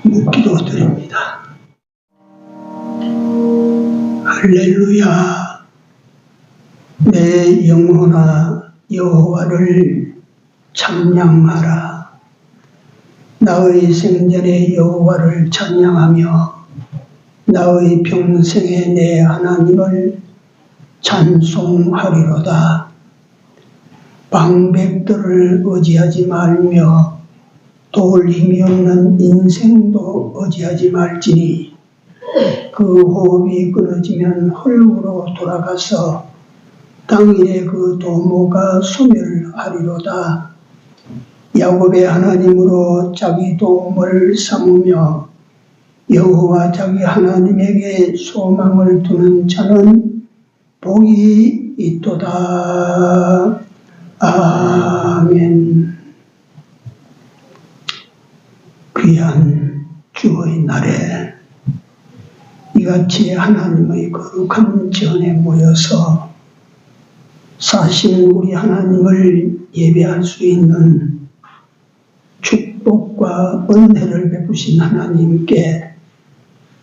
묻기도 드립니다. 할렐루야. 내 영혼아 여호와를 찬양하라. 나의 생전에 여호와를 찬양하며 나의 평생에 내 하나님을 찬송하리로다. 방백들을 의지하지 말며 도울 힘이 없는 인생도 의지하지 말지니 그 호흡이 끊어지면 흙으로 돌아가서 당일에 그 도모가 소멸하리로다. 야곱의 하나님으로 자기 도움을 삼으며 여호와 자기 하나님에게 소망을 두는 자는 복이 있도다. 아멘. 귀한 주의 날에 이같이 하나님의 거룩한 전에 모여서 사실 우리 하나님을 예배할 수 있는 축복과 은혜를 베푸신 하나님께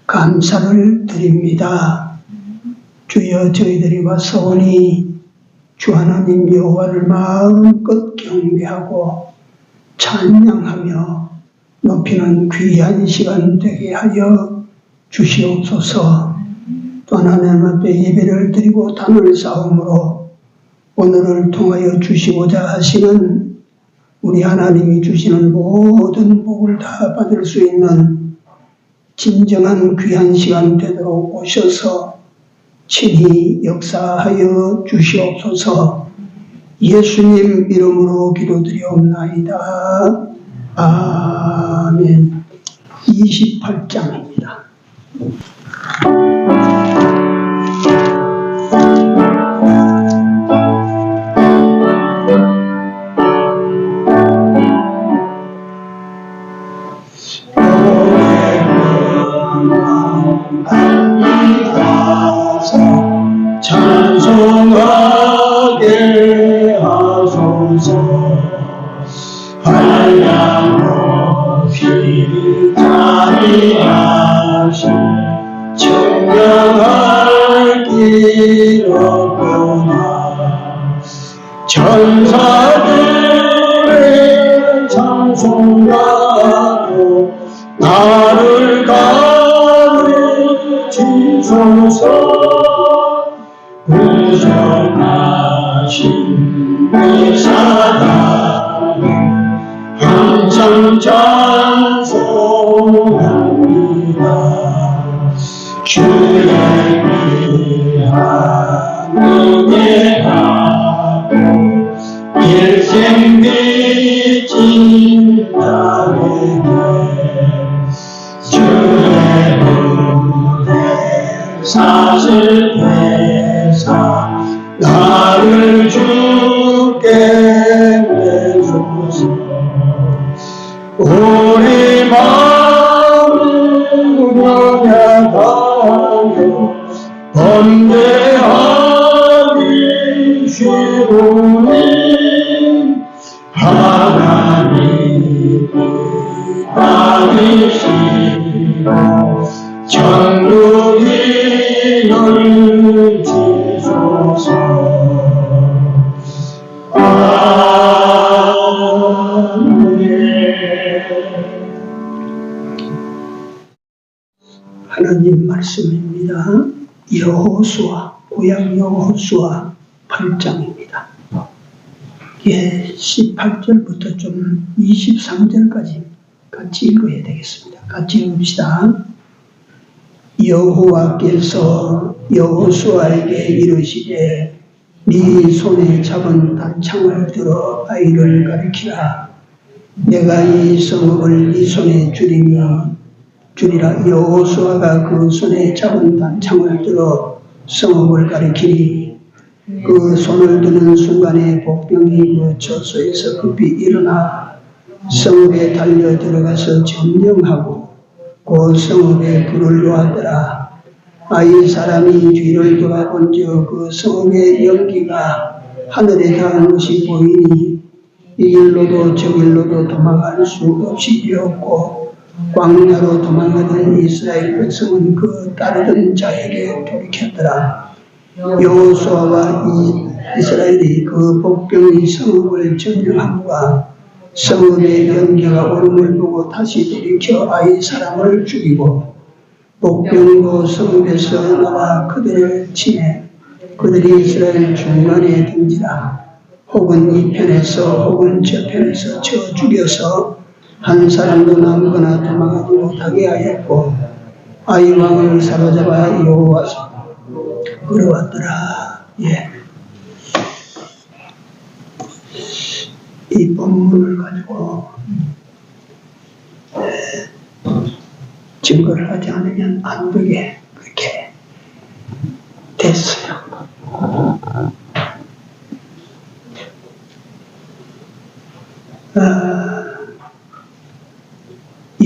감사를 드립니다. 주여, 저희들이 와서오니 주 하나님 여호와를 마음껏 경배하고 찬양하며 높이는 귀한 시간 되게 하여 주시옵소서. 또 하나님 앞에 예배를 드리고 단을 쌓음으로 오늘을 통하여 주시고자 하시는 우리 하나님이 주시는 모든 복을 다 받을 수 있는 진정한 귀한 시간 되도록 오셔서 친히 역사하여 주시옵소서. 예수님 이름으로 기도드리옵나이다. 아멘. 28장입니다. 찬송하게 하소서. 한량 높이 자리하신 청명할 길 없구나. 천사들의 찬송가로 나를 가르치소서. 무정하신 의사다 항상 찬송합니다. 주의 귀한 은혜하고 일생 빚진 나에게 주의 은혜 사슬 회사 나를 주께 내주소서. 우리 마음을 연약하여 번뇌하기 쉬우니 하나님이 아니시고 천국이 열지소서. 하나님 말씀입니다. 여호수아, 구약 여호수아 8장입니다. 18절부터 좀 23절까지 같이 읽어야 되겠습니다. 같이 읽읍시다. 여호와께서 여호수아에게 이르시되 네 손에 잡은 단창을 들어 아이를 가리키라. 내가 이 성읍을 네 손에 주리라. 여호수아가 그 손에 잡은 단창을 들어 성읍을 가리키니 그 손을 드는 순간에 복병이 그 처소에서 급히 일어나 성읍에 달려 들어가서 점령하고 그 성읍에 불을 놓았더라. 아이 사람이 뒤를 돌아본즉 그 성읍의 연기가 하늘에 닿은 것이 보이니 이 일로도 저 일로도 도망갈 수 없이 되었고 광야로 도망가던 이스라엘 백성은 그 따르던 자에게 돌이켰더라. 여호수아와 이스라엘이 그 복병이 성읍을 점령함과 성읍의 연기가 오름을 보고 다시 돌이켜 아이 사람을 죽이고 복병도 성읍에서 나와 그들을 치매 그들이 이스라엘 중간에 든지라. 혹은 이 편에서 혹은 저 편에서 쳐 죽여서 한 사람도 남거나 도망하지 못하게 하였고 아이 왕을 사로잡아 여호와서 끌어왔더라. 예. 이 본문을 가지고 증거를 하지 않으면 안 되게 그렇게 됐어요.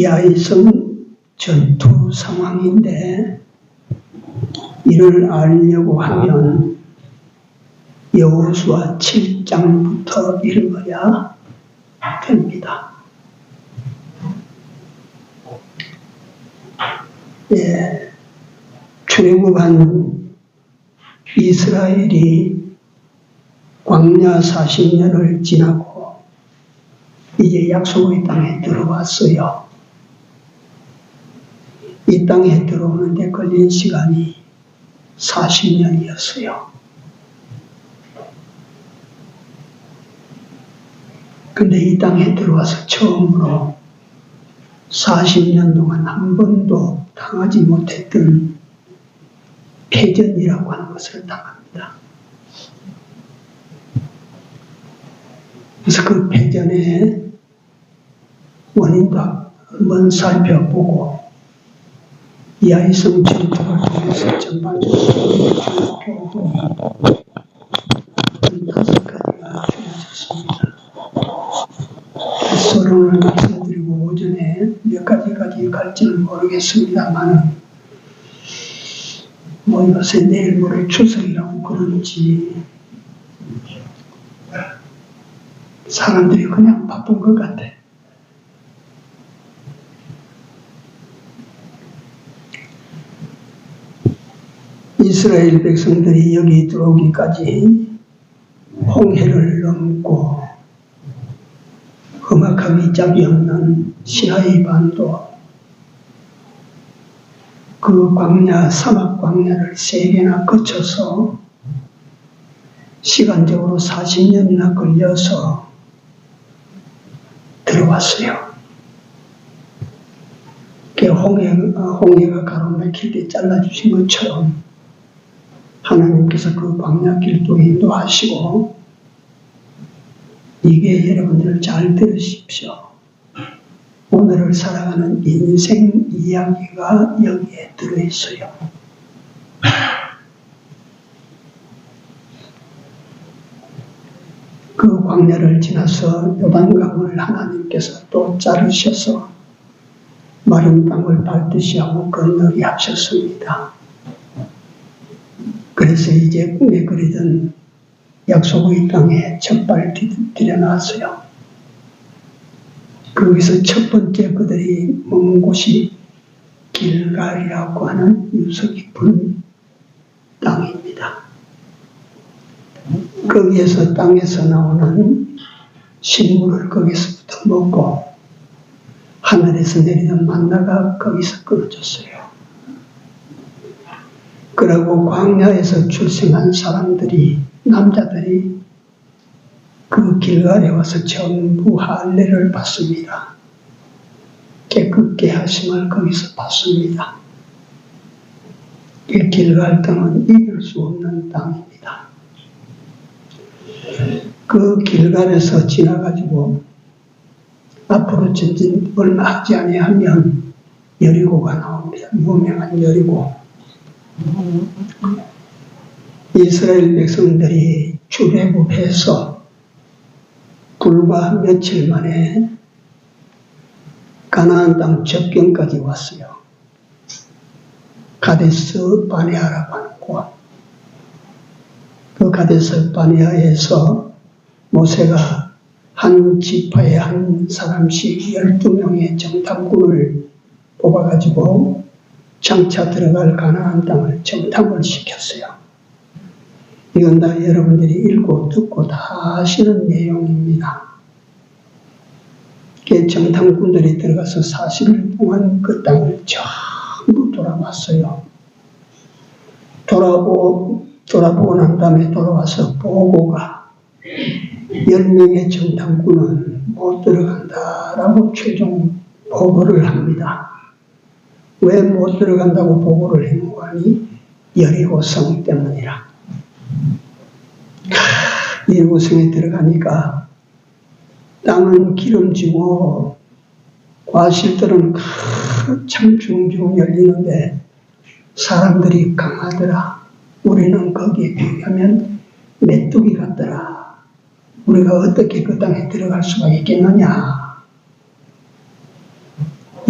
야이성 전투 상황인데 이를 알려고 하면 여호수아 7장부터 읽어야 됩니다. 예, 출애굽한 이스라엘이 광야 40년을 지나고 이제 약속의 땅에 들어왔어요. 이 땅에 들어오는데 걸린 시간이 40년이었어요. 근데 이 땅에 들어와서 처음으로 40년 동안 한 번도 당하지 못했던 패전이라고 하는 것을 당합니다. 그래서 그 패전의 원인도 한번 살펴보고 야이성 전투를 통해서 전반적으로 살펴보고 5가지가 주어졌습니다. 서론을 말씀드리고 오전에 몇 가지까지 갈지는 모르겠습니다만 뭐 요새 내일 모레 추석이라고 그런지 사람들이 그냥 바쁜 것 같아. 이스라엘 백성들이 여기 들어오기까지 홍해를 넘고 험악하기 짝이 없는 시나이 반도 그 광야, 사막 광야를 3개나 거쳐서 시간적으로 40년이나 걸려서 들어왔어요. 홍해가 가로막힐 때 잘라주신 것처럼 하나님께서 그 광야길도 인도하시고 이게 여러분들 잘 들으십시오. 오늘을 살아가는 인생 이야기가 여기에 들어있어요. 그 광야를 지나서 요단강을 하나님께서 또 자르셔서 마른 땅을 밟듯이 하고 건너게 하셨습니다. 그래서 이제 꿈에 그리던 약속의 땅에 첫발 들여놨어요. 거기서 첫 번째 그들이 머문 곳이 길갈이라고 하는 유서 깊은 땅입니다. 거기에서 땅에서 나오는 식물을 거기서부터 먹고 하늘에서 내리는 만나가 거기서 끊어졌어요. 그리고 광야에서 출생한 사람들이 남자들이 그 길갈에 와서 전부 할례를 받습니다. 깨끗게 하심을 거기서 받습니다. 이 길갈 땅은 이길 수 없는 땅입니다. 그 길갈에서 지나가지고 앞으로 전진 얼마 하지 아니하면 여리고가 나옵니다. 유명한 여리고. 이스라엘 백성들이 출애굽해서 불과 며칠 만에 가나안 땅 접경까지 왔어요. 가데스 바네아라고 하는 곳. 그 가데스 바네아에서 모세가 한 지파에 한 사람씩 12명의 정탐꾼을 뽑아가지고 장차 들어갈 가나안 땅을 정탐을 시켰어요. 이건 다 여러분들이 읽고 듣고 다 아시는 내용입니다. 정탐꾼들이 들어가서 40일 동안 그 땅을 전부 돌아봤어요. 돌아보고 난 다음에 돌아와서 보고가 10명의 정탐꾼은 못 들어간다라고 최종 보고를 합니다. 왜 못 들어간다고 보고를 했는고 하니 여리고 성 때문이라. 여리고 성에 들어가니까 땅은 기름지고 과실들은 참 중중 열리는데 사람들이 강하더라. 우리는 거기에 비하면 메뚜기 같더라. 우리가 어떻게 그 땅에 들어갈 수가 있겠느냐.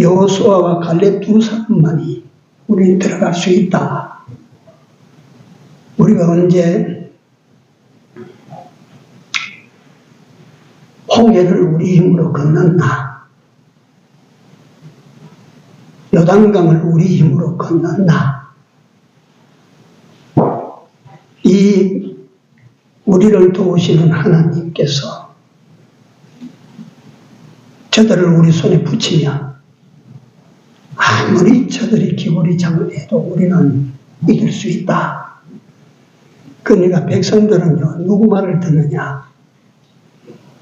여호수아와 갈렙 두 사람만이 우리는 들어갈 수 있다. 우리가 언제 홍해를 우리 힘으로 건넜나? 요단강을 우리 힘으로 건넜나? 이 우리를 도우시는 하나님께서 저들을 우리 손에 붙이면 아무리 저들이 기골이 장해도 우리는 이길 수 있다. 그러니까 백성들은요, 누구 말을 듣느냐?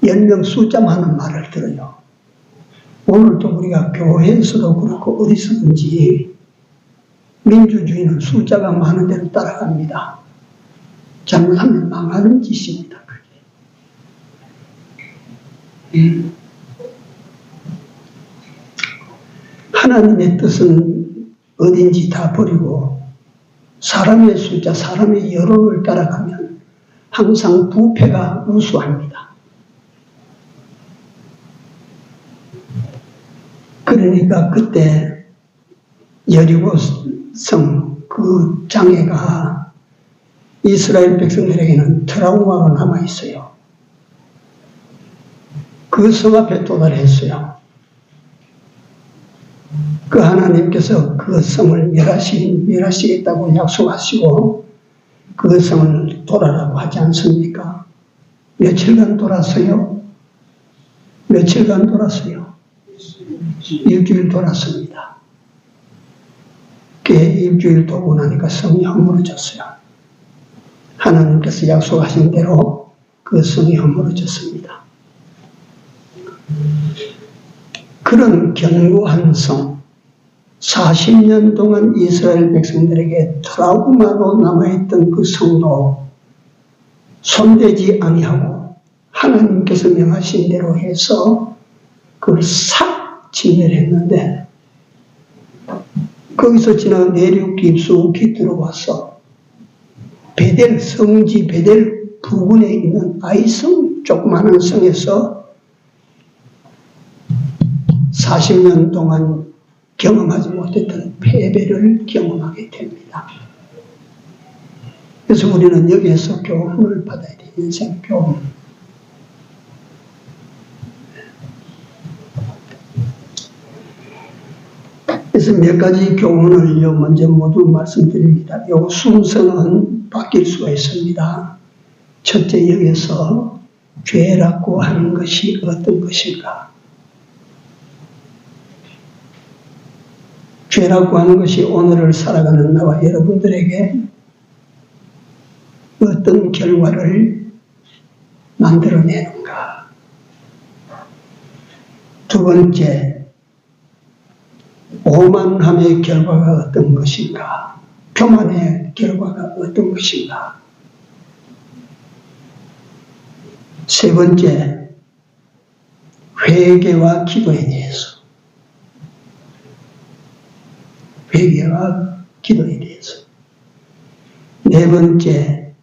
10명 숫자 많은 말을 들어요. 오늘도 우리가 교회에서도 그렇고 어디서든지 민주주의는 숫자가 많은 대로 따라갑니다. 잘못하면 망하는 짓입니다. 그게. 하나님의 뜻은 어딘지 다 버리고 사람의 숫자, 사람의 여론을 따라가면 항상 부패가 우수합니다. 그러니까 그때 여리고 성 그 장애가 이스라엘 백성들에게는 트라우마가 남아있어요. 그 성 앞에 도달했어요. 그 하나님께서 그 성을 멸하시겠다고 약속하시고 그 성을 돌아라고 하지 않습니까? 며칠간 돌았어요? 며칠간 돌았어요? 일주일 돌았습니다. 일주일 도고 나니까 성이 허물어졌어요. 하나님께서 약속하신 대로 그 성이 허물어졌습니다. 그런 견고한 성, 40년 동안 이스라엘 백성들에게 트라우마로 남아있던 그 성도 손대지 아니하고 하나님께서 명하신 대로 해서 그걸 싹 진멸했는데 거기서 지나 내륙 깊숙이 들어와서 베델 성지 베델 부근에 있는 아이성 조그마한 성에서 40년 동안 경험하지 못했던 패배를 경험하게 됩니다. 그래서 우리는 여기에서 교훈을 받아야 돼요. 인생 교훈. 그래서 몇 가지 교훈을 먼저 모두 말씀드립니다. 이 순서는 바뀔 수가 있습니다. 첫째, 여기서 죄라고 하는 것이 어떤 것인가? 죄라고 하는 것이 오늘을 살아가는 나와 여러분들에게 어떤 결과를 만들어내는가? 두 번째, 오만함의 결과가 어떤 것인가? 교만의 결과가 어떤 것인가? 세 번째, 회개와 기도에 대해서. 회개와 기도에 대해서. 네 번째,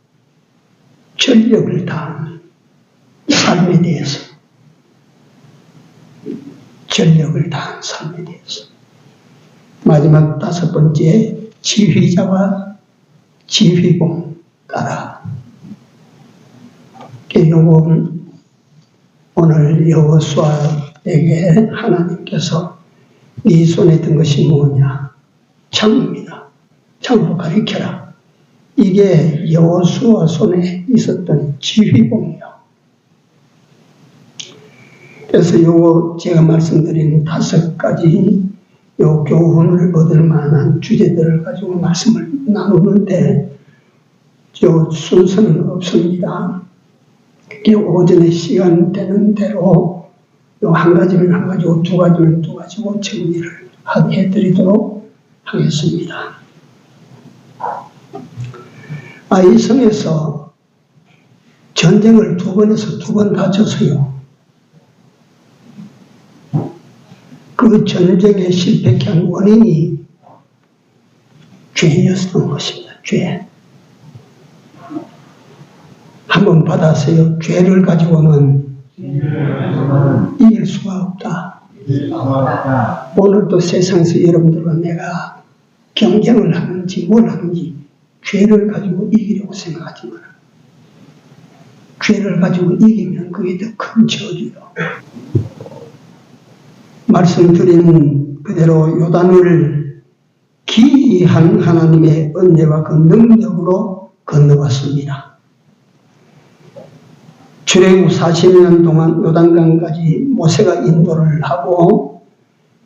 전력을 다한 삶에 대해서. 전력을 다한 삶에 대해서. 마지막 다섯 번째, 지휘자와 지휘봉 따라. 요건 오늘 여호수아에게 하나님께서 네 손에 든 것이 뭐냐? 창입니다. 창으로 가리켜라. 이게 여호수아 손에 있었던 지휘봉이요. 그래서 요거 제가 말씀드린 5가지 요 교훈을 얻을 만한 주제들을 가지고 말씀을 나누는데 요 순서는 없습니다. 오전에 시간 되는 대로 요 한 가지면 한 가지고 두 가지면 두 가지고 정리를 해드리도록 하겠습니다. 이 성에서 전쟁을 2번에서 2번 다 졌어요. 그 전쟁에 실패케 한 원인이 죄였던 것입니다. 죄. 한번 받았어요. 죄를 가지고는 이길 수가 없다. 오늘도 세상에서 여러분들과 내가 경쟁을 하는지 뭘 하는지 죄를 가지고 이기려고 생각하지 마라. 죄를 가지고 이기면 그게 더 큰 저주요. 말씀드린 그대로 요단을 기이한 하나님의 은혜와 그 능력으로 건너갔습니다. 출애굽 40년 동안 요단강까지 모세가 인도를 하고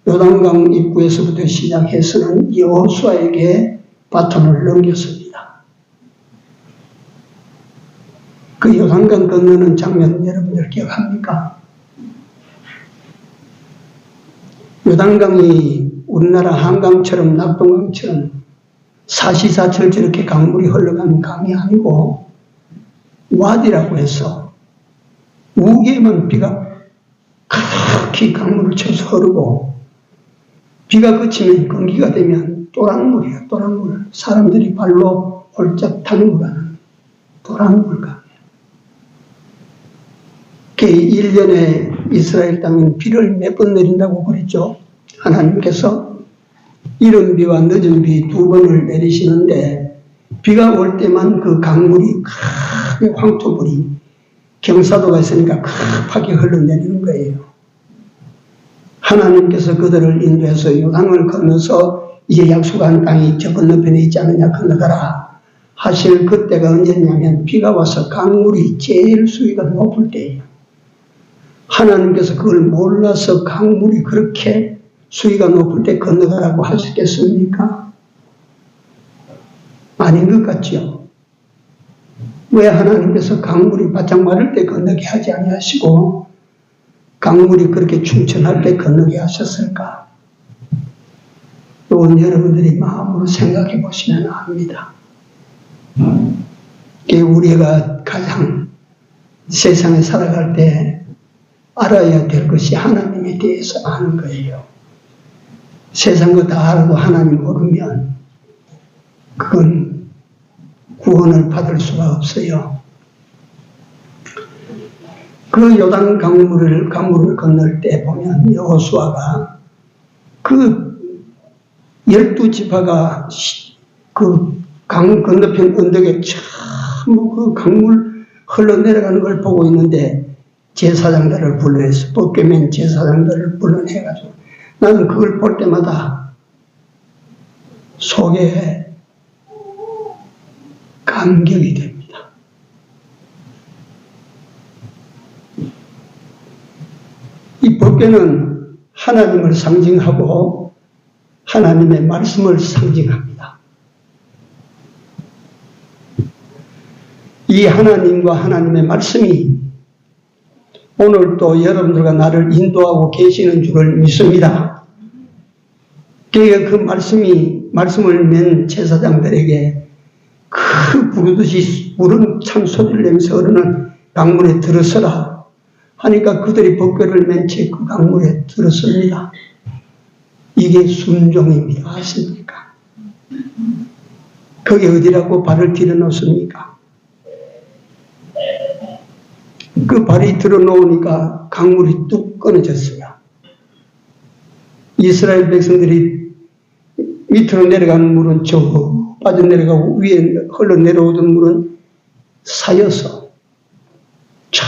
요단강 입구에서부터 시작해서는 여호수아에게 바톤을 넘겼습니다. 그 요단강 건너는 장면 여러분들 기억합니까? 요단강이 우리나라 한강처럼 낙동강처럼 사시사철 저렇게 강물이 흘러가는 강이 아니고 와디라고 해서 우기에만 비가 크게 강물을 쳐서 흐르고 비가 그치면 건기가 되면 또랑물이에요. 또랑물. 사람들이 발로 홀짝 타는 거는 또랑물강이에요. 1년에 이스라엘 땅은 비를 몇 번 내린다고 그랬죠. 하나님께서 이른 비와 늦은 비 2번을 내리시는데 비가 올 때만 그 강물이 크게 황토불이 경사도가 있으니까 급하게 흘러내리는 거예요. 하나님께서 그들을 인도해서 요단을 건너서 이제 약속한 땅이 저 건너편에 있지 않느냐 건너가라 하실 그때가 언제냐면 비가 와서 강물이 제일 수위가 높을 때예요. 하나님께서 그걸 몰라서 강물이 그렇게 수위가 높을 때 건너가라고 하셨겠습니까? 아닌 것 같죠. 왜 하나님께서 강물이 바짝 마를 때 건너게 하지 아니하시고 강물이 그렇게 충천할 때 건너게 하셨을까? 이건 여러분들이 마음으로 생각해 보시면 압니다. 우리가 가장 세상에 살아갈 때 알아야 될 것이 하나님에 대해서 아는 거예요. 세상 거 다 알아도 하나님 모르면 그건 구원을 받을 수가 없어요. 그 요단 강물을 건널 때 보면 여호수아가 그 12지파가 그 강 건너편 언덕에 참 그 강물 흘러내려가는 걸 보고 있는데 제사장들을 불러내서 벗겨맨 제사장들을 불러내가지고 나는 그걸 볼 때마다 속에 감격이 됩니다. 이 법궤는 하나님을 상징하고 하나님의 말씀을 상징합니다. 이 하나님과 하나님의 말씀이 오늘도 여러분들과 나를 인도하고 계시는 줄을 믿습니다. 그 말씀을 맨 제사장들에게 그 부르듯이 물은 참 소리를 내면서 흐르는 강물에 들어서라 하니까 그들이 법궤를 맨 채 그 강물에 들어섭니다. 이게 순종입니다. 아십니까? 그게 어디라고 발을 들여놓습니까? 그 발이 들어놓으니까 강물이 뚝 끊어졌어요. 이스라엘 백성들이 밑으로 내려가는 물은 저 빠져내려가고 위에 흘러내려오던 물은 쌓여서 저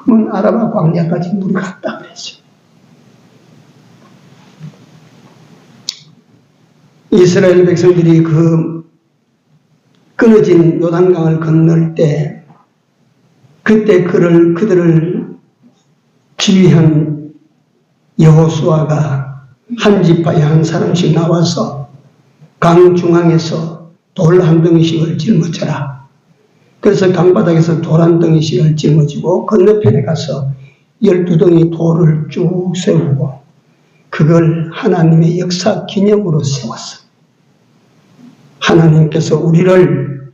먼 아라바 광야까지 물이 갔다 그랬어요. 이스라엘 백성들이 그 끊어진 요단강을 건널 때 그때 그들을 지휘한 여호수아가 한 지파에 한 사람씩 나와서 강 중앙에서 돌 한 덩이씩을 짊어져라. 그래서 강바닥에서 돌 한 덩이씩을 짊어지고 건너편에 가서 12덩이 돌을 쭉 세우고 그걸 하나님의 역사 기념으로 세웠어. 하나님께서 우리를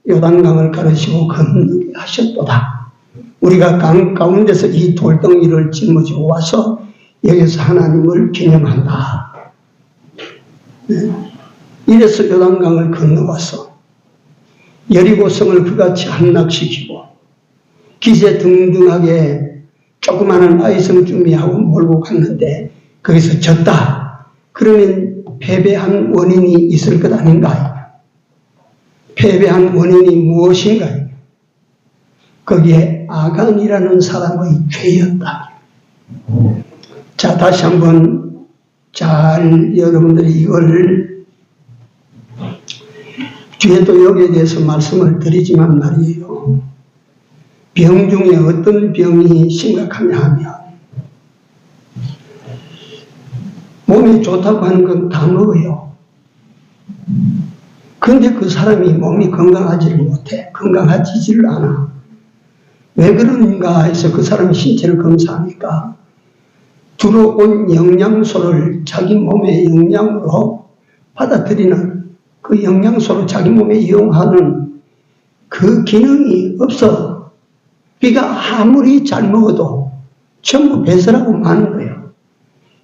요단강을 가르치고 건너게 하셨도다. 우리가 강 가운데서 이 돌덩이를 짊어지고 와서 여기서 하나님을 기념한다. 이래서 요단강을 건너와서 여리고성을 그같이 함락시키고 기세등등하게 조그마한 아이성 준비하고 몰고 갔는데 거기서 졌다. 그러면 패배한 원인이 있을 것 아닌가? 패배한 원인이 무엇인가? 거기에 아간이라는 사람의 죄였다. 자, 다시 한번 잘 여러분들이 이걸 뒤에도 여기에 대해서 말씀을 드리지만 말이에요. 병 중에 어떤 병이 심각하냐 하면 몸이 좋다고 하는 건 다 먹어요. 그런데 그 사람이 몸이 건강하지를 못해. 건강하지를 않아. 왜 그런가 해서 그 사람의 신체를 검사하니까 들어온 영양소를 자기 몸의 영양으로 받아들이는 그 영양소를 자기 몸에 이용하는 그 기능이 없어. 그러니까 아무리 잘 먹어도 전부 배설하고 마는 거예요.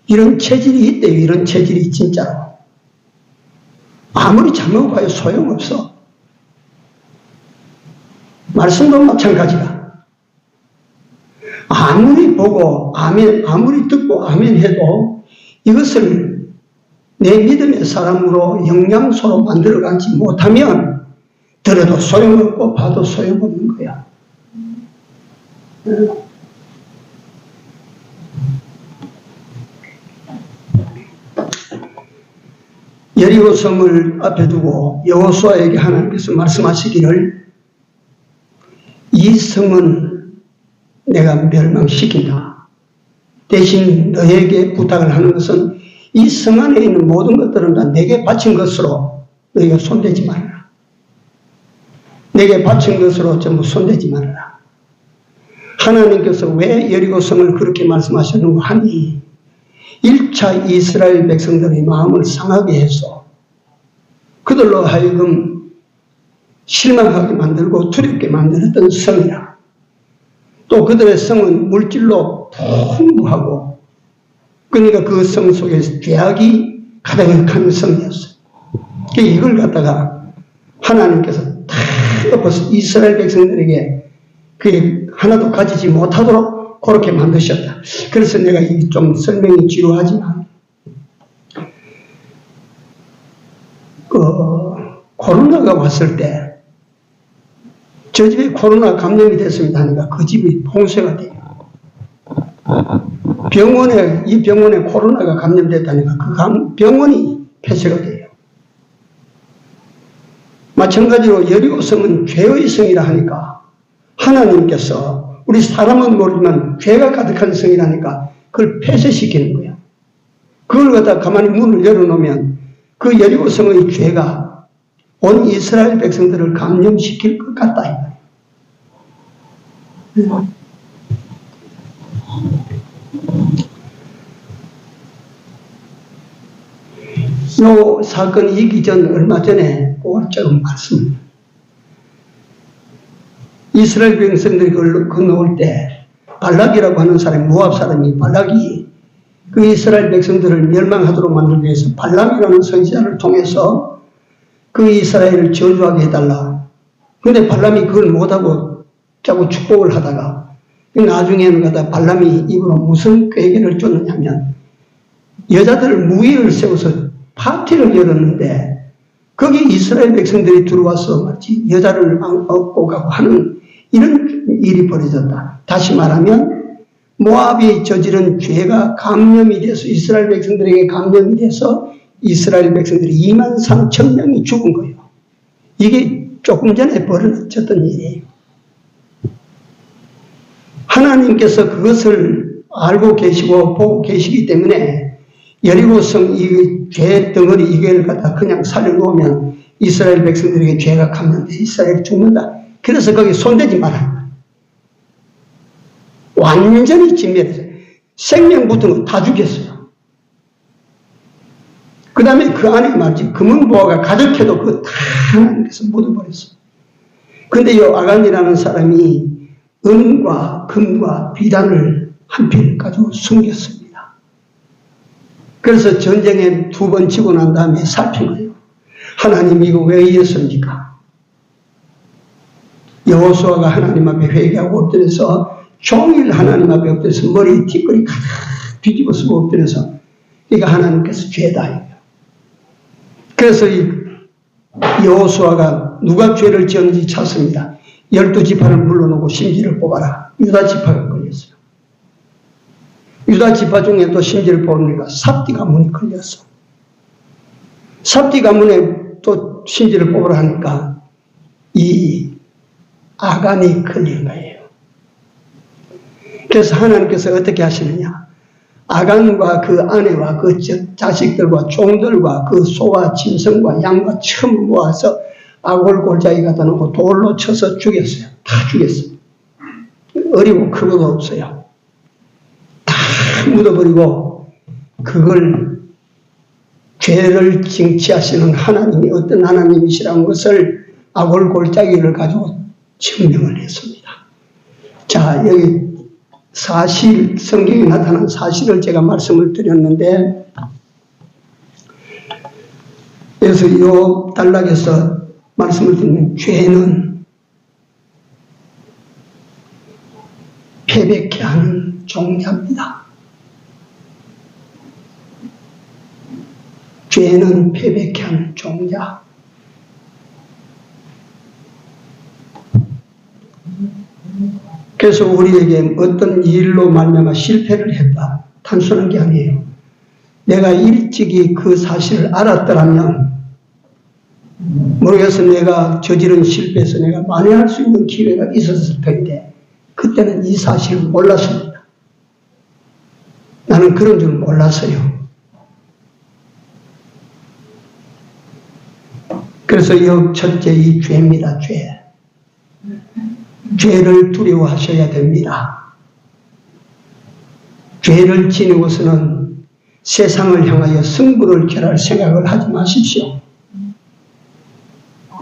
이런 체질이 있대요. 이런 체질이 진짜로. 아무리 잘 먹어봐야 소용없어. 말씀도 마찬가지다. 아무리 보고 아멘, 아무리 듣고 아멘 해도 이것을 내 믿음의 사람으로 영양소로 만들어가지 못하면 들어도 소용없고 봐도 소용없는 거야. 여리고성을 앞에 두고 여호수아에게 하나님께서 말씀하시기를 이 성은 내가 멸망시킨다. 대신 너에게 부탁을 하는 것은 이 성 안에 있는 모든 것들은 다 내게 바친 것으로 너희가 손대지 말아라. 내게 바친 것으로 전부 손대지 말아라. 하나님께서 왜 여리고성을 그렇게 말씀하셨는가 하니 1차 이스라엘 백성들의 마음을 상하게 해서 그들로 하여금 실망하게 만들고 두렵게 만들었던 성이라. 또 그들의 성은 물질로 풍부하고 그러니까 그 성 속에서 죄악이 가득한 성이었어요. 이걸 갖다가 하나님께서 다 엎어서 이스라엘 백성들에게 그게 하나도 가지지 못하도록 그렇게 만드셨다. 그래서 내가 좀 설명이 지루하지만 코로나가 왔을 때 저 집에 코로나 감염이 됐습니다 하니까 그 집이 봉쇄가 돼요. 이 병원에 코로나가 감염됐다니까 그 병원이 폐쇄가 돼요. 마찬가지로 여리고성은 죄의 성이라 하니까 하나님께서 우리 사람은 모르지만 죄가 가득한 성이라니까 그걸 폐쇄시키는 거야. 그걸 갖다 가만히 문을 열어놓으면 그 여리고성의 죄가 온 이스라엘 백성들을 감염시킬 것 같다. 이 말이야. 이 사건이 있기 전 얼마 전에 조금 말씀. 이스라엘 백성들이 건너올 때 발락이라고 하는 사람이 모압 사람이 발락이 그 이스라엘 백성들을 멸망하도록 만들기 위해서 발람이라는 선지자를 통해서 그 이스라엘을 저주하게 해달라. 근데 발람이 그걸 못하고 자꾸 축복을 하다가 나중에는 가다 발람이 입으로 무슨 꾀계를 쫓느냐면 여자들을 무리를 세워서 파티를 열었는데 거기 이스라엘 백성들이 들어와서 마치 여자를 업고 가고 하는 이런 일이 벌어졌다. 다시 말하면 모압이 저지른 죄가 감염이 돼서 이스라엘 백성들에게 감염이 돼서 이스라엘 백성들이 23,000명이 죽은 거예요. 이게 조금 전에 벌어졌던 일이에요. 하나님께서 그것을 알고 계시고 보고 계시기 때문에 여리고성 이 죄 덩어리 이걸 갖다 그냥 살려놓으면 이스라엘 백성들에게 죄가 감염돼 이스라엘이 죽는다. 그래서 거기 손대지 마라. 완전히 진멸했어요. 생명 붙은 거 다 죽였어요. 그 다음에 그 안에 말이지 금은보화가 가득해도 그거 다 하나님께서 묻어버렸어요. 근데 이 아간이라는 사람이 은과 금과 비단을 한 필 가지고 숨겼습니다. 그래서 전쟁에 2번 치고 난 다음에 살핀 거예요. 하나님 이거 왜 이랬습니까? 여호수아가 하나님 앞에 회개하고 엎드려서 종일 하나님 앞에 엎드려서 머리 뒷거리 가득 뒤집어 쓰고 엎드려서 그러니까 하나님께서 죄다 이거예요. 그래서 이 여호수아가 누가 죄를 지었는지 찾습니다. 12지파를 물러놓고 심지를 뽑아라. 유다 지파가 걸렸어요. 유다 지파 중에 또 심지를 뽑으니까 삽디 가문이 걸렸어. 삽디 가문에 또 심지를 뽑으라 하니까 이 아간이 걸린 거예요. 그래서 하나님께서 어떻게 하시느냐. 아간과 그 아내와 그 자식들과 종들과 그 소와 짐승과 양과 처음 모아서 아골 골짜기 갖다 놓고 돌로 쳐서 죽였어요. 다 죽였어요. 어리고 크고도 없어요. 다 묻어버리고 그걸 죄를 징치하시는 하나님이 어떤 하나님이시라는 것을 아골 골짜기를 가지고 증명을 했습니다. 자, 여기 사실, 성경에 나타난 사실을 제가 말씀을 드렸는데, 그래서 이 단락에서 말씀을 드리면, 죄는 패배케 하는 종자입니다. 죄는 패배케 하는 종자. 그래서 우리에게 어떤 일로 말미암아 실패를 했다. 단순한 게 아니에요. 내가 일찍이 그 사실을 알았더라면 모르겠어 내가 저지른 실패에서 내가 만회할 수 있는 기회가 있었을 텐데 그때는 이 사실을 몰랐습니다. 나는 그런 줄 몰랐어요. 그래서 이 첫째 이 죄입니다. 죄. 죄를 두려워하셔야 됩니다. 죄를 지니고서는 세상을 향하여 승부를 겨룰 생각을 하지 마십시오.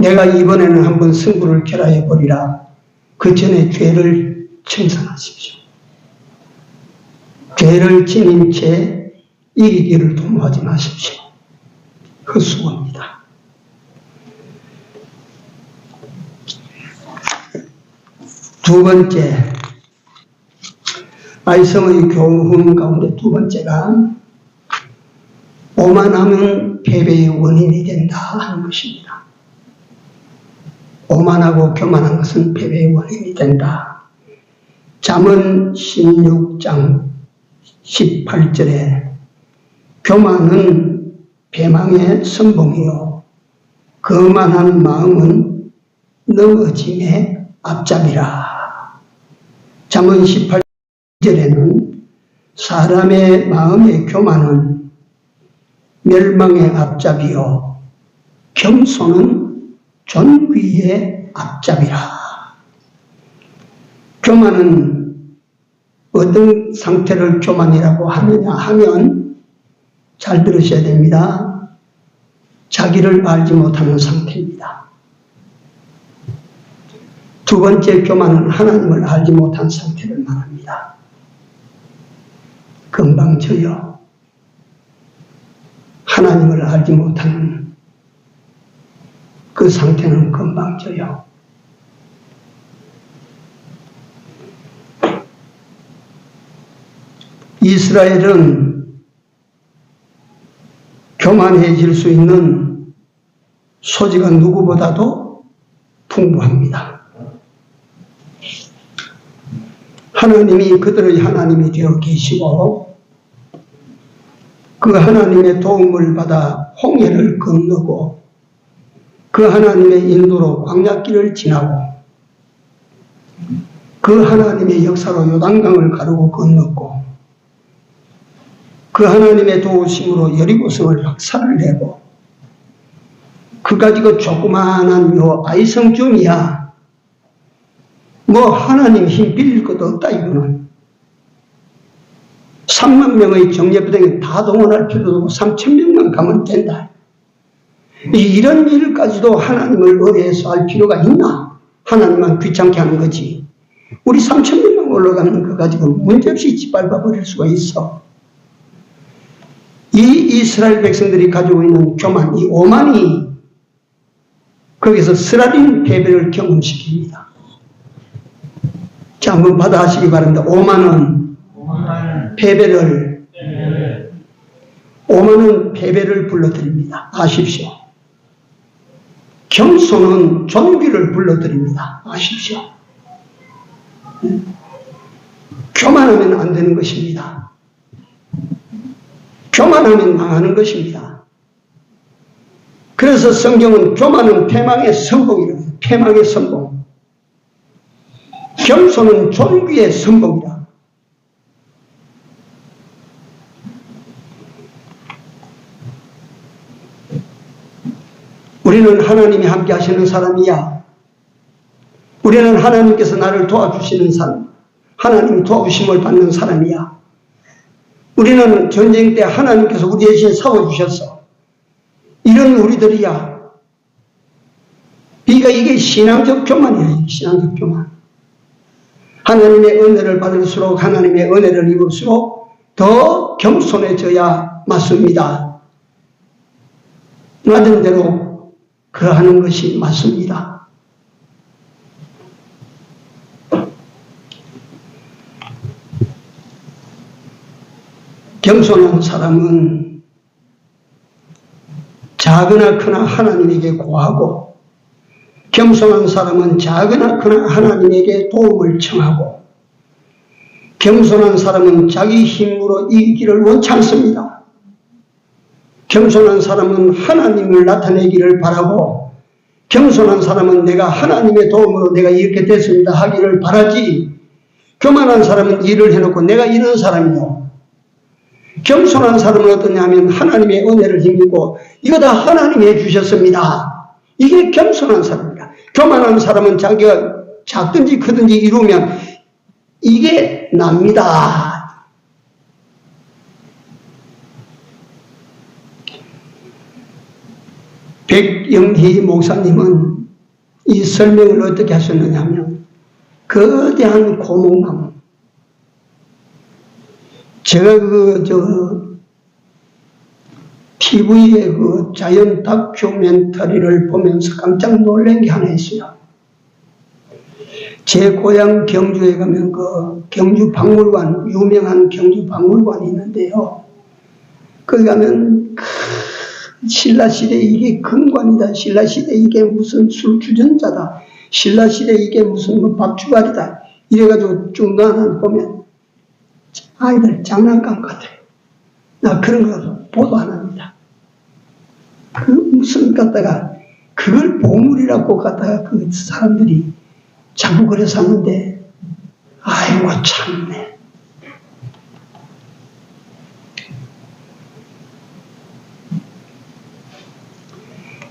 내가 이번에는 한번 승부를 겨뤄해 보리라. 그 전에 죄를 청산하십시오. 죄를 지닌 채 이기기를 도모하지 마십시오. 헛수고입니다. 두 번째, 말씀의 교훈 가운데 두 번째가 오만하면 패배의 원인이 된다 하는 것입니다. 오만하고 교만한 것은 패배의 원인이 된다. 잠언 16장 18절에 교만은 배망의 선봉이요 거만한 마음은 넘어짐의 앞잡이라. 잠언 18절에는 사람의 마음의 교만은 멸망의 앞잡이요 겸손은 존귀의 앞잡이라. 교만은 어떤 상태를 교만이라고 하느냐 하면 잘 들으셔야 됩니다. 자기를 알지 못하는 상태입니다. 두 번째 교만은 하나님을 알지 못한 상태를 말합니다. 금방 져요. 하나님을 알지 못하는 그 상태는 금방 져요. 이스라엘은 교만해질 수 있는 소지가 누구보다도 풍부합니다. 하나님이 그들의 하나님이 되어 계시고 그 하나님의 도움을 받아 홍해를 건너고 그 하나님의 인도로 광야길을 지나고 그 하나님의 역사로 요단강을 가르고 건넜고 그 하나님의 도우심으로 여리고성을 박살을 내고 그 가지고 조그마한 요 아이성중이야 뭐 하나님 힘 빌릴 것도 없다 이거는. 3만 명의 정예부대에 다 동원할 필요도 없고 3천 명만 가면 된다. 이런 일까지도 하나님을 의뢰해서 할 필요가 있나? 하나님만 귀찮게 하는 거지. 우리 3천 명만 올라가는 거 가지고 문제없이 짓밟아 버릴 수가 있어. 이 이스라엘 백성들이 가지고 있는 교만, 이 오만이 거기서 쓰라린 패배를 경험시킵니다. 자, 한번 받아하시기 바랍니다. 오만은 패배를 불러드립니다. 아십시오. 겸손은 존귀를 불러드립니다. 아십시오. 교만하면 안 되는 것입니다. 교만하면 망하는 것입니다. 그래서 성경은 교만은 패망의 선봉이라고 해요. 패망의 선봉. 겸손은 존귀의 선봉이라. 우리는 하나님이 함께 하시는 사람이야. 우리는 하나님께서 나를 도와주시는 사람, 하나님이 도와주심을 받는 사람이야. 우리는 전쟁 때 하나님께서 우리 대신 싸워주셨어. 이런 우리들이야. 그러니까 이게 신앙적 교만이야. 신앙적 교만. 하나님의 은혜를 받을수록 하나님의 은혜를 입을수록 더 겸손해져야 맞습니다. 맞은 대로 그러하는 것이 맞습니다. 겸손한 사람은 작으나 크나 하나님에게 구하고 겸손한 사람은 작으나 크나 하나님에게 도움을 청하고 겸손한 사람은 자기 힘으로 이기기를 원치 않습니다. 겸손한 사람은 하나님을 나타내기를 바라고 겸손한 사람은 내가 하나님의 도움으로 내가 이렇게 됐습니다 하기를 바라지 교만한 사람은 일을 해놓고 내가 이런 사람이요. 겸손한 사람은 어떠냐 하면 하나님의 은혜를 힘입고 이거 다 하나님이 해주셨습니다. 이게 겸손한 사람입니다. 교만한 사람은 자기가 작든지 크든지 이루면 이게 납니다. 백영희 목사님은 이 설명을 어떻게 하셨느냐 하면 거대한 고목나무, 제가 TV에 그 자연 다큐멘터리를 보면서 깜짝 놀란 게 하나 있어요. 제 고향 경주에 가면 그 경주 박물관, 유명한 경주 박물관이 있는데요. 거기 가면 신라시대 이게 금관이다. 신라시대 이게 무슨 술주전자다. 신라시대 이게 무슨 뭐 박주갈이다. 이래가지고 쭉 나눠 보면 아이들 장난감 같아요. 나 그런 거 보도 안 합니다. 그 무슨 갖다가 그걸 보물이라고 갖다가 그 사람들이 자꾸 그래서 하는데 아이고 참네.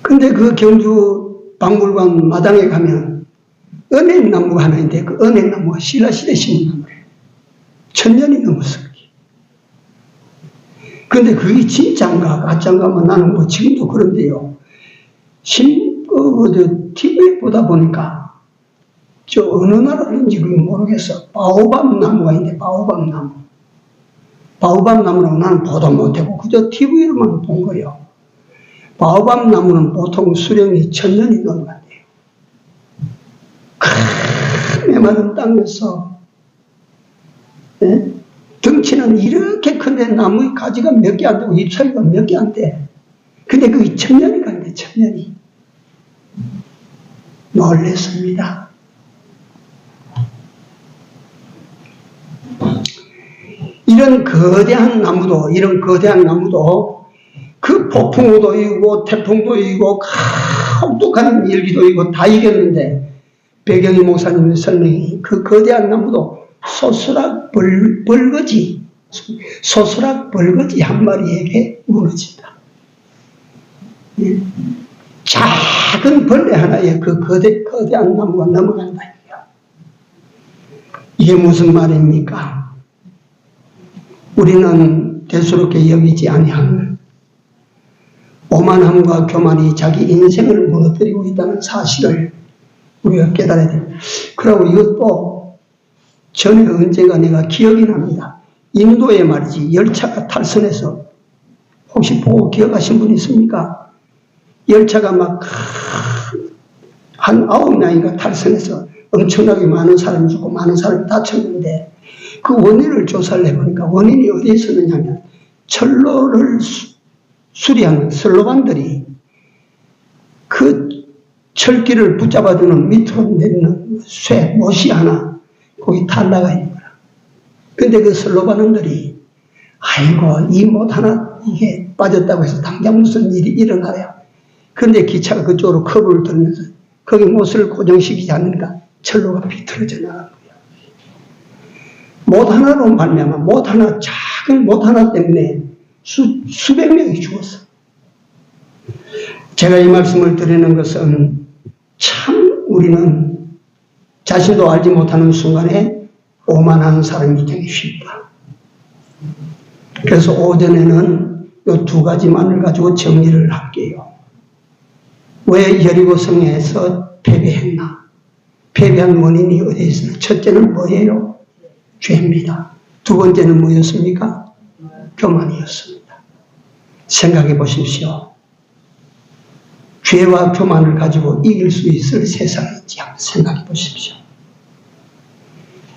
근데 그 경주 박물관 마당에 가면 은행나무가 하나 있는데 그 은행나무가 신라시대 심은 나무예요. 1000년이 넘었어. 근데 그게 진짜인가 가짜인가 뭐 나는 뭐 지금도 그런데요. TV에 보다 보니까 저 어느 나라인지 모르겠어. 바오밥 나무가 있는데 바오밥 나무. 바오밥 나무라고 나는 보도 못하고 그저 TV로만 본 거예요. 바오밥 나무는 보통 수령이 1000년이 넘어간대요. 큰 메마른 땅에서 네? 덩치는 이렇게 큰데 나무의 가지가 몇 개 안 되고 잎사귀가 몇 개 안 돼. 근데 그게 1000년이 간대. 1000년이. 놀랬습니다. 이런 거대한 나무도 그 폭풍우도 이기고 태풍도 이기고 혹독한 열기도 이기고 다 이겼는데 배경희 목사님의 설명이 그 거대한 나무도 소스락 벌거지 한 마리에게 무너진다. 작은 벌레 하나에 그 거대한 나무가 넘어간다. 이게 무슨 말입니까? 우리는 대수롭게 여기지 아니한 오만함과 교만이 자기 인생을 무너뜨리고 있다는 사실을 우리가 깨달아야 됩니다. 그리고 이것도 전에 언제가 내가 기억이 납니다. 인도에 말이지 열차가 탈선해서 혹시 보고 기억하신 분 있습니까? 열차가 막 한 9명인가 탈선해서 엄청나게 많은 사람이 죽고 많은 사람이 다쳤는데 그 원인을 조사를 해보니까 원인이 어디에 있었느냐면 철로를 수리하는 선로반들이 그 철길을 붙잡아주는 밑으로 내리는 못이 하나 거기 탈라가 있는 거야. 근데 그 선로반원들이 아이고 이 못 하나 이게 빠졌다고 해서 당장 무슨 일이 일어나요. 근데 기차가 그쪽으로 커브를 돌면서 거기 못을 고정시키지 않으니까 철로가 비틀어져 나간 거야. 못 하나로 말미암아 작은 못 하나 때문에 수백 명이 죽었어. 제가 이 말씀을 드리는 것은 참 우리는 자신도 알지 못하는 순간에 오만한 사람이 되기 쉽다. 그래서 오전에는 이 두 가지만을 가지고 정리를 할게요. 왜 여리고성에서 패배했나? 패배한 원인이 어디에 있습니까? 첫째는 뭐예요? 죄입니다. 두 번째는 뭐였습니까? 교만이었습니다. 생각해 보십시오. 죄와 교만을 가지고 이길 수 있을 세상인지 한번 생각해 보십시오.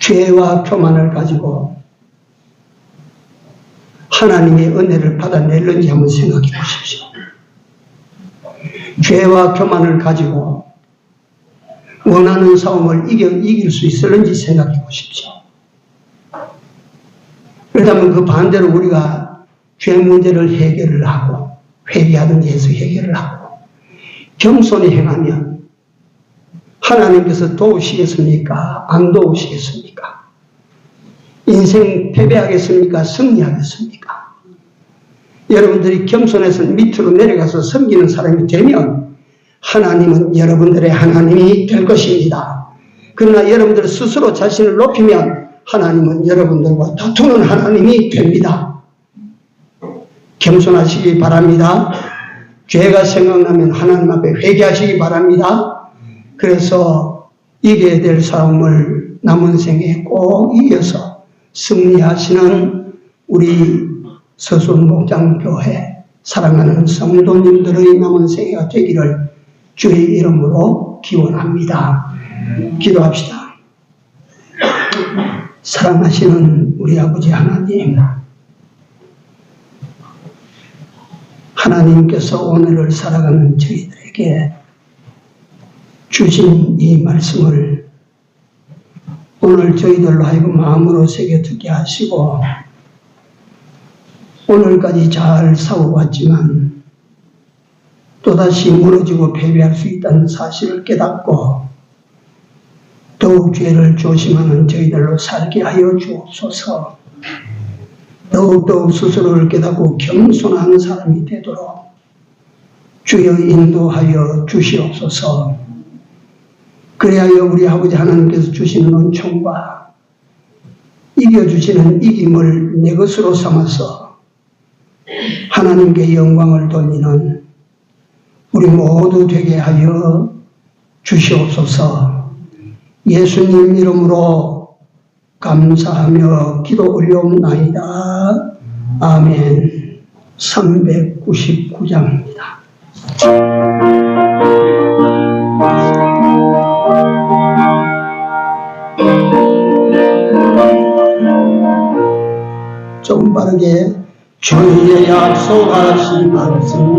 죄와 교만을 가지고 하나님의 은혜를 받아낼는지 한번 생각해 보십시오. 죄와 교만을 가지고 원하는 싸움을 이길 수 있을는지 생각해 보십시오. 그렇다면 그 반대로 우리가 죄 문제를 해결을 하고 회개하든지 해서 해결을 하고 겸손히 행하면 하나님께서 도우시겠습니까? 안 도우시겠습니까? 인생 패배하겠습니까? 승리하겠습니까? 여러분들이 겸손해서 밑으로 내려가서 섬기는 사람이 되면 하나님은 여러분들의 하나님이 될 것입니다. 그러나 여러분들 스스로 자신을 높이면 하나님은 여러분들과 다투는 하나님이 됩니다. 겸손하시기 바랍니다. 죄가 생각나면 하나님 앞에 회개하시기 바랍니다. 그래서 이겨야 될 싸움을 남은 생에 꼭 이겨서 승리하시는 우리 서순목장교회 사랑하는 성도님들의 남은 생애가 되기를 주의 이름으로 기원합니다. 기도합시다. 사랑하시는 우리 아버지 하나님, 하나님께서 오늘을 살아가는 저희들에게 주신 이 말씀을 오늘 저희들로 하여금 마음으로 새겨 듣게 하시고 오늘까지 잘 싸워왔지만 또다시 무너지고 패배할 수 있다는 사실을 깨닫고 더욱 죄를 조심하는 저희들로 살게 하여 주옵소서. 더욱더욱 스스로를 깨닫고 겸손한 사람이 되도록 주여 인도하여 주시옵소서. 그리하여 우리 아버지 하나님께서 주시는 은총과 이겨주시는 이김을 내 것으로 삼아서 하나님께 영광을 돌리는 우리 모두 되게 하여 주시옵소서. 예수님 이름으로 감사하며 기도 올려옵나이다. 아멘. 399장입니다. 좀 빠르게. 주의 약속하신 말씀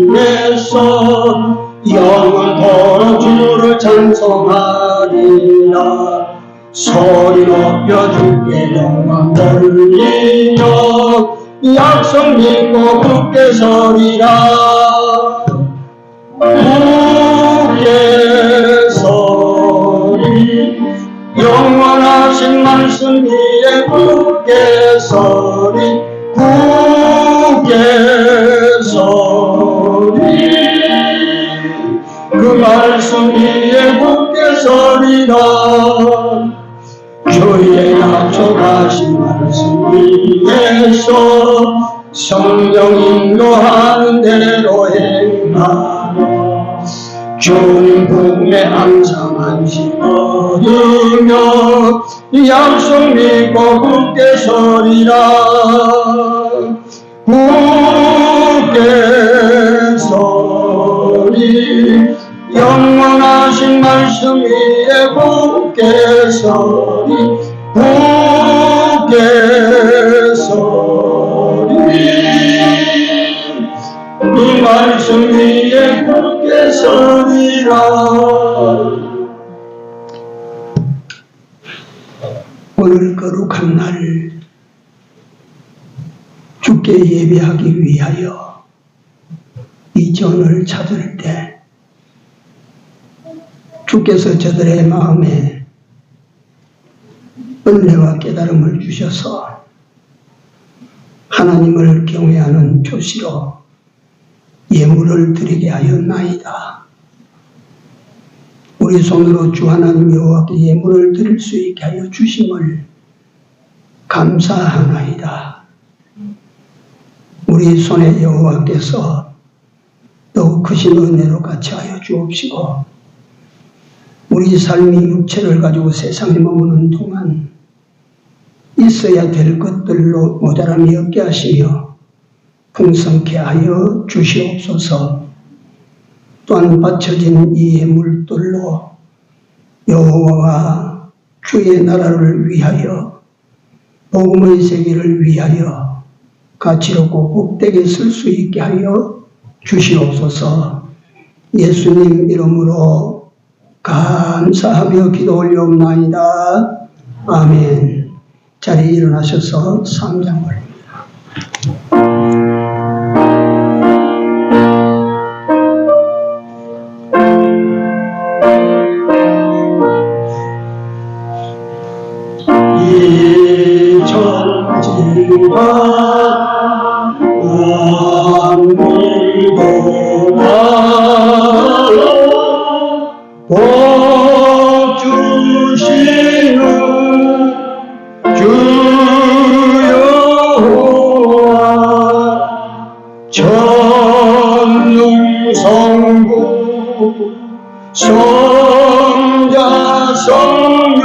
위에서 영원토록 주를 찬송하리라. 소리 높여 주께 영광 돌리며 약속 믿고 굳게 서리라. 굳게 서리 영원하신 말씀 위에 굳게 서리 굳게 서리 그 말씀 위에 굳게 서리라. 주의 약속하신 말씀 위에서 성령 인도하는 대로 행하며 주님 품에 항상 안식 얻으며 약속 믿고 굳게 서리라. 굳게 서리 영원하신 말씀 위에 굳게 서리 굳게 서리 이 말씀 위에 굳게 서리라. 오늘 거룩한 날 주께 예배하기 위하여 이 전을 찾을 때 주께서 저들의 마음에 은혜와 깨달음을 주셔서 하나님을 경외하는 표시로 예물을 드리게 하였나이다. 우리 손으로 주 하나님 여호와께 예물을 드릴 수 있게 하여 주심을 감사하나이다. 우리 손에 여호와께서 더욱 크신 은혜로 같이 하여 주옵시고 우리 삶이 육체를 가지고 세상에 머무는 동안 있어야 될 것들로 모자람이 없게 하시며 풍성케 하여 주시옵소서. 또한 바쳐진 이 예물들로 여호와와 주의 나라를 위하여 복음의 세계를 위하여 가치롭고 복되게 쓸 수 있게 하여 주시옵소서. 예수님 이름으로 감사하며 기도 올려옵나이다. 아멘. 자리에 일어나셔서 3장 올립니다. 이 천지가 만물도 나라 복 주시는 주 여호와 전능성부 성자 성령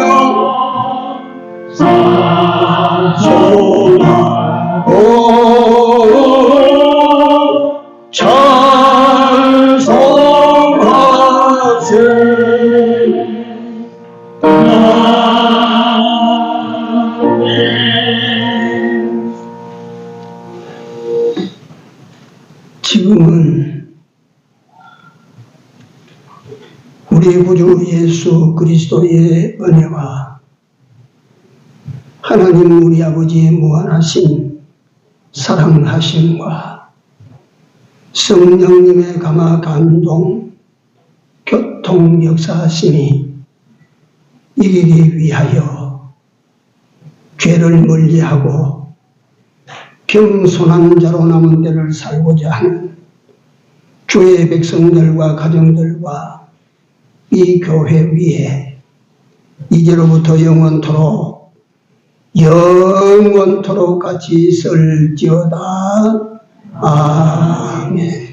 찬송하고 찬송하세. 지금은 우리 구주 예수 그리스도의 은혜와 하나님 우리 아버지의 무한하신 사랑하심과 성령님의 감화 감동 교통 역사하심이 이기기 위하여 죄를 멀리하고 겸손한 자로 남은 데를 살고자 하는 주의 백성들과 가정들과 이 교회 위에 이제로부터 영원토록 같이 있을지어다. 아멘.